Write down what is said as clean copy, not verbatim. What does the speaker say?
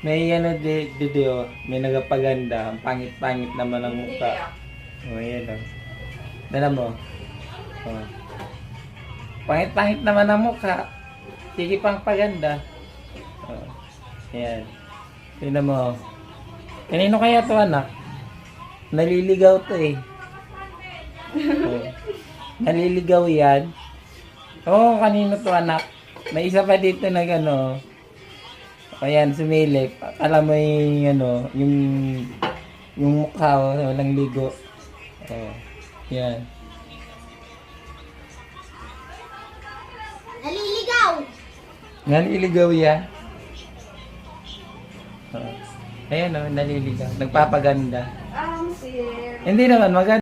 May ano dito, may nagapaganda. Ang pangit-pangit naman ang mukha. O, yan o. Dala mo. O. Pangit-pangit naman ang mukha. Sige pang paganda. O. Yan. Tingnan mo. Kanino kaya to anak? Naliligaw to eh. O. Naliligaw yan. Oo, kanino to anak? May isa pa dito na gano. Ayan, sumilip. Alam mo yung ano, yung mukha, walang ligo. Oh, yan. Naliligaw! Naliligaw yan. Oh. Ayan o, naliligaw. Nagpapaganda. Sir. Hindi naman, maganda.